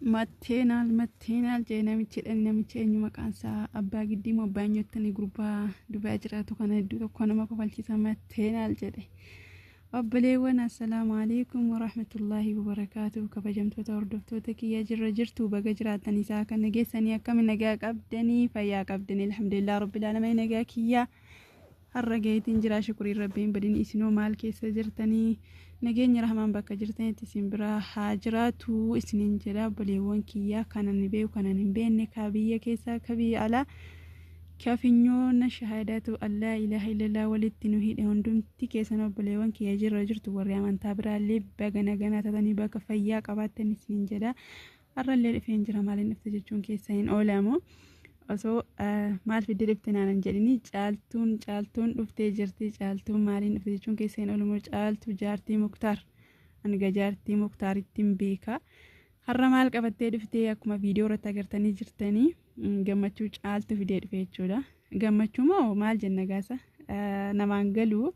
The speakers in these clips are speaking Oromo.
Matteenaal jee namichi eenyu maqaan isaa abbaa giddii moo abbaa nyottanii gurbaa Dubaay jiraatu kana hedduu tokko nama kofalchiisa matteenaal jedhe. Obboleewwan assalaamu alaikum warahmatullaahi wabarakaatuh. Kabajamtoota hordoftoota kiyya jirtu baga jiraatanii isaa kan nageessanii akkami nagaa qabdanii fayyaa qabdanii alhamdulillah rabbil aalamiin nagaa kiyya har'a geetiin jira shukrii rabbiin badin isinoo maal keessa jirtanii nageenya rahmaan bakka jirtanitti isin bira haa jiraatu isiniin jedha. Obboleewwan kiyya kanan beeku kanan hin beekne ka biyya keessa ka biyya alaa kafinyoona shahaadatu allaa ilaaha illallah walitti nu hidhe hundumti keessan obboleewwan kiyya jirtu warri amantaa biraallee baga nagaa taatanii bakka fayyaa qabaatan isiniin jedha. Har'allee dhufeen jira maaliin dhufte jechuun keessa hin oolamu osoo maal fidde dhufte naanan jedhini caaltuun dhuftee jirti. Caaltuun maaliin dhufte jechuun keessa hin oolamu caaltuu jaartii Muktaar anga jaartii Muktaaritti beeka. Har'a maal qabattee dhuftee akkuma viidiyoo irratti agartanii jirtanii gammachuu caaltuu fidee dhufe jechuudha. Gammachuu moo maal jenna gaasa namaan galuu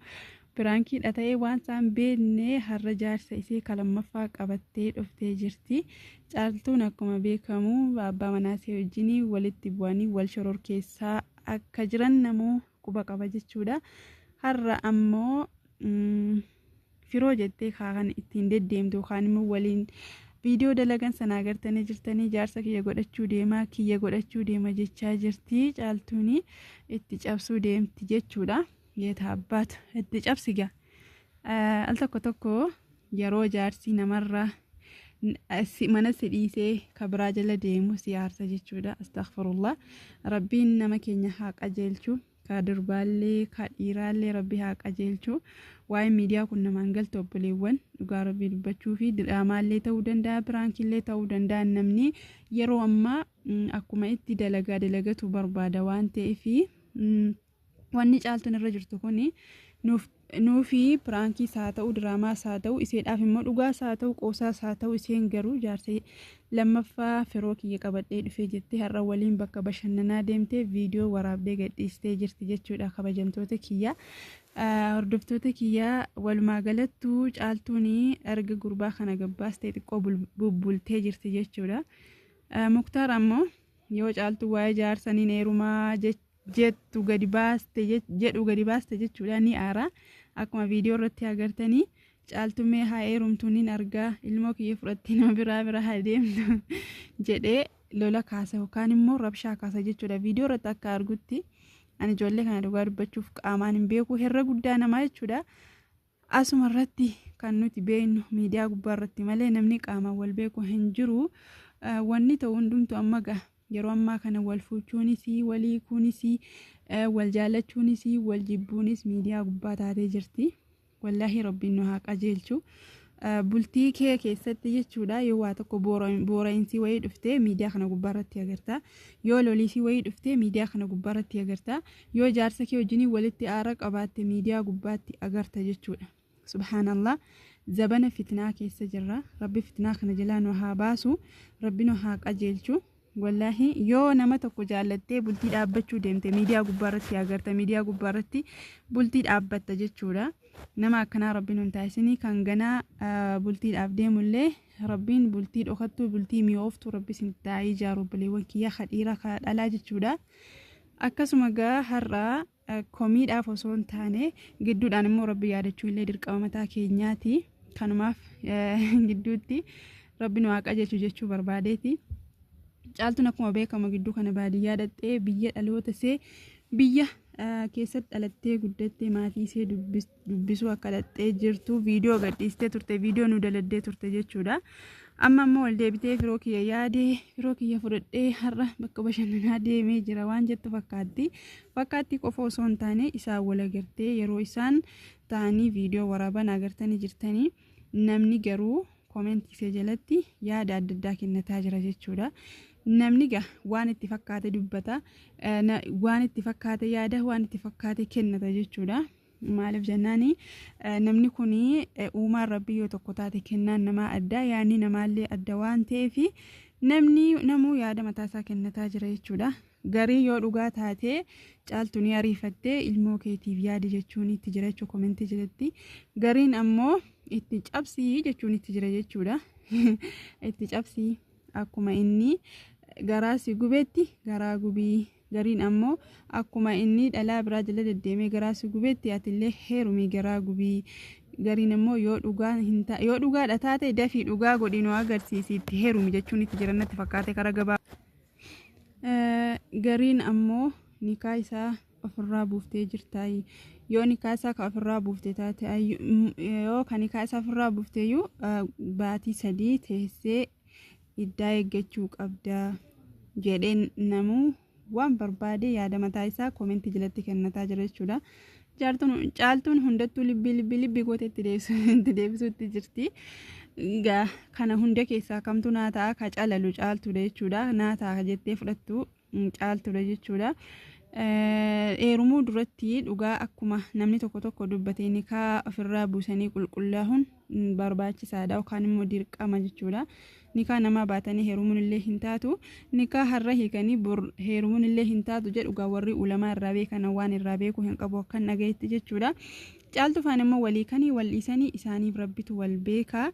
piraankiidha ta'ee waan isaan beekne har'a jaarsa isee kalammaffaa qabattee dhuftee jirti. Caaltuun akkuma beekamu abbaa manaa isee wajjin walitti bu'anii wal shororkeessaa akka jiran namoo quba qaba jechuudha. Har'a ammoo firoo jettee kan ittiin deddeemtu kaan immoo waliin viidiyoo dalagan sana agartanii jirtanii jaarsa kiyya godhachuu deema jechaa jirti. Caaltuun itti cabsuu deemti jechuudha. Yeeta abbaatu itti cabsiga al tokko yeroo jaarsi namarra mana si dhiisee kabraa jala deemu si aarsa jechuudha. Astaghfirullah rabbiin nama keenya haa qajeelchu ka durbaallee ka dhiiraallee rabbi haa qajeelchu. Waa'ee miidiyaa kun namaan galtu obboleewwan dhugaa rabbii dubbachuu fi diraamaallee ta'uu danda'a piraankiillee ta'uu danda'a namni yeroo ammaa akkuma itti dalagatu barbaada waan ta'eef wanni caaltuun irra jirtu kuni nuufi piraankiis haa ta'u diraamaas haa ta'u iseedhaaf immoo dhugaas haa ta'u qoosaas haa ta'u iseen garuu jaarsa lammaffaa firoo kiyya qabadhee dhufee jettee har'a waliin bakka bashannanaa deemtee viidiyoo waraabdee gadhiistee jirti jechuudha. Kabajamtoota kiyya hordoftoota kiyya walumaa galattuu caaltuun erga gurbaa kana gabbaastee xiqqoo bubbultee jirti jechuudha. Muktaar ammoo yoo caaltuu waa'ee jaarsanii heerumaa jedhu gadi baaste jechuudha ni aara. Akkuma viidiyoo irratti agartanii caaltumee haa heerumtuun argaa ilmoo kiyya fudhattee nama biraa haa deemtu jedhee lola kaasa yookaan immoo rabshaa kaasa jechuudha. Viidiyoo irratti akka argutti ani ijoollee kana dhugaa dubbachuuf qaamaan hin beeku herra guddaa namaa jechuudha. Asuma irratti kan nuti beeknu miidiyaa gubbaa irratti malee namni qaamaan wal beeku hin jiru. Wanni ta'u hundumtu amma ga'a. Yeroo ammaa kana wal fuuchuunis walii kuunis wal jaallachuunis wal jibbuunis miidiyaa gubbaa taatee jirti. Wallaahi rabbiin nu haa qajeelchu. Bultii kee keessatti jechuudha yoo waa tokko boora'insi wayii dhuftee miidiyaa kana gubbaa irratti agarta. Yoo loliisii wayii dhuftee miidiyaa kana gubbaa irratti agarta. Yoo jaarsa kee wajjin walitti aara qabaatte miidiyaa gubbaatti agarta jechuudha. Subhaanallah zabana fitnaa keessa jirra. Rabbi fitnaa kana jalaa nu haa baasu. Rabbi nu haa qajeelchu. Wallahi yoo nama tokko jaallattee bultii dhaabbachuu deemte miidiyaa gubbaarratti agarta. Miidiyaa gubbaarratti bultii dhaabbatta jechuudha. Nama akkanaa rabbiin hin taasisini kan ganaa bultiidhaaf deemullee rabbiin bultii dhokattuu bultii mi'ooftu rabbi isin taa'ee ijaaru obboleewwan kiyya kadhiira kadhalaa jechuudha. Akkasuma gaa har'a komiidhaaf osoo hin taane gidduudhaan immoo rabbi yaadachuu illee dirqama mataa keenyaati. Kanumaaf gidduutti rabbi nu haa qajeelchu jechuu barbaadeeti. Caaltuun akkuma beekamu gidduu kana baadiyyaa dhattee biyya dhaloota isee biyya keessatti dhalattee guddattee maatii isee dubbisuu akka dhattee jirtu viidiyoo gadhiistee turte viidiyoo nu daladdee turte jechuudha. Amma ammoo wal deebitee firoo kiyya yaadee firoo kiyya fudhadhee har'a bakka bashannanaa deemee jira waan jettu fakkaatti qofa osoo hin taane isaan wal agartee yeroo isaan ta'anii viidiyoo waraaban agartanii jirtanii namni garuu koomentii isee jalatti yaada adda addaa kennataa jira jechuudha. Namni gaa waan itti fakkaate dubbata waan itti fakkaate yaada waan itti fakkaate kennata jechuudha. Maaliif jennaani namni kuni uumaan rabbii yoo tokko taate kennaan namaa adda yaadni namaallee adda waan ta'eef namuu yaada mataasaa kennataa jira jechuudha. Garii yoo dhugaa taate caaltuun ariifattee ilmoo keetiif yaadi jechuun itti jira jechuudha koomentii jalatti. Gariin ammoo itti cabsii jechuun itti jira jechuudha. Itti cabsii akkuma inni garaa si gubetti garaa gubii gariin ammoo akkuma inni dhalaa biraa jala deddeemee garaa si gubetti atillee heerumii garaa gubii gariin ammoo yoo dhugaadha taate dafii dhugaa godhi nu agarsiisi itti heerumi jechuun itti jiran natti fakkaate karaa gabaa gariin ammoo nikaa isaa ofirraa buuftee jirtaayi yoo nikaa isaa ka ofirraa buufte taate yoo kan nikaa isaa ofirraa buufteeyyuu baatii 3 teessee iddaa eeggachuu qabda jedheen namuu waan barbaade yaada mataa isaa koomenti jalatti kennataa jira jechuudha. Caaltuun hundattuu libbii gooteetti deebisuutti jirti. Kana hunda keessaa kamtu naa ta'a ka calalu caaltuudha jechuudha. Naa ta'a jettee fudhattu caaltuudha jechuudha. Heerumuu duratti dhugaa akkuma namni tokko dubbatee nikaa ofirraa buusanii qulqullaa'uun barbaachisaadha yookaan immoo dirqama jechuudha. Nikaa nama baatanii heerumuun illee hin taatu nikaa har'a hiikanii heerumuun illee hin taatu jedhu warri ulamaa irraa beekan waan irraa beeku hin qabu akkan dhagayetti jechuudha. Caaltu faan immoo walii kanii wal dhiisanii isaaniif rabbitu wal beeka.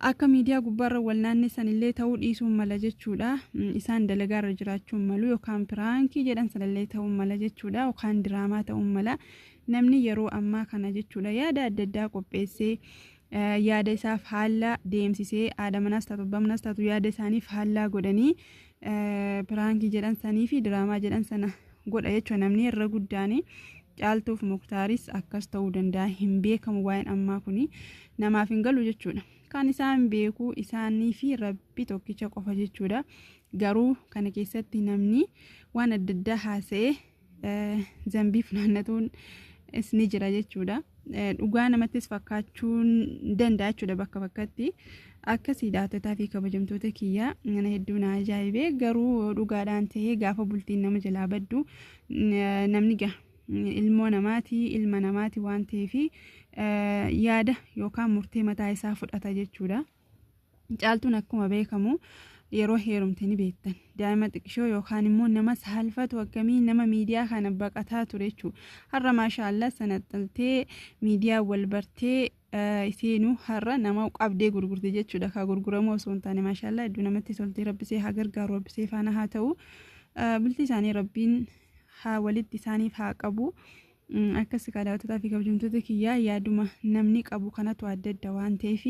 Akka miidiyaa gubbaarra wal naannessan illee ta'uu dhiisuun mala jechuudha. Isaan dalagaarra jiraachuun malu yookaan piraankii jedhan sanallee ta'uun mala jechuudha yookaan diraamaa ta'uun mala. Namni yeroo ammaa kana jechuudha yaada adda addaa qopheessee yaada isaaf haala deemsisee haadha manaas taatu abbaa manaas taatu yaada isaaniif haala godhanii piraankii jedhan sanii fi diraamaa jedhan sana godha jechuudha. Namni irra guddaanii caaltuuf muktaaris akkas ta'uu danda'a hin beekamu waa'een ammaa kuni namaaf hin galu jechuudha. Kan isaan beeku isaanii fi rabbi tokkicha qofa jechuudha. Garuu kana keessatti namni waan adda addaa haasa'ee zambiif naannatuun ni jira jechuudha. Dhugaa namattis fakkaachuun danda'a jechuudha bakka bakkatti. Akkasii daatotaa fi kabajamtoota kiyyaa mana hedduu na ajaa'ibee garuu dhugaadhaan ta'ee gaafa bultiin nama jalaa baddu namni ilmoo namaati ilma namaati waan ta'eef yaada yookaan murtee mataa isaa fudhata jechuudha. Caaltuun akkuma beekamu yeroo heerumte ni beektan daa'ima xiqqishoo yookaan immoo nama saalfatu akkamii nama miidiyaa kana baqataa ture jechuudha. Har'a maashaallah sanaxaltee miidiyaa wal bartee iseenuu har'a nama qabdee gurgurte jechuudha. Ka gurguramu osoo hin taane maashaallah hedduu namatti toltee rabbisee haa gargaaru rabbisee faana haa ta'u bultii isaanii rabbiin haa walitti isaaniif haa qabu. Akkasii daawwattoota fi kabajamtoota kiyyaa yaaduma namni qabu kanatu adda adda waan ta'eef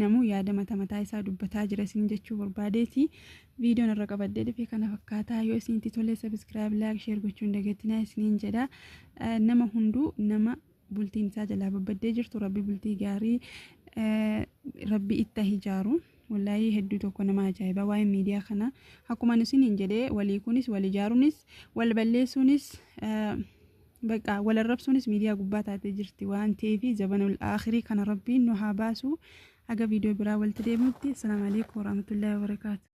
namuu yaada mataa isaa dubbataa jira isin jechuu barbaadeeti. Viidiyoon irra qabadee dhufee kana fakkaataa yoo isinitti tole subscribe like share gochuun dagatinaa isiniin jedha. Nama hunduu nama bultiin isaa jalaa babbadee jirtu rabbi bultii gaarii rabbi itti ijaaru. Wallahi hedduu tokko nama ajaa'iba waa'ee miidiyaa kana akkuma isiniin jedhee walii kunis wal ijaaruunis wal balleessuunis بقى ولا الربسونس ميديا قباتها تجرتي وان تيفي زبن الآخري كان ربي إنه هاباسو حاجة فيديو براول تدي مبتي. السلام عليكم ورحمة الله وبركاته.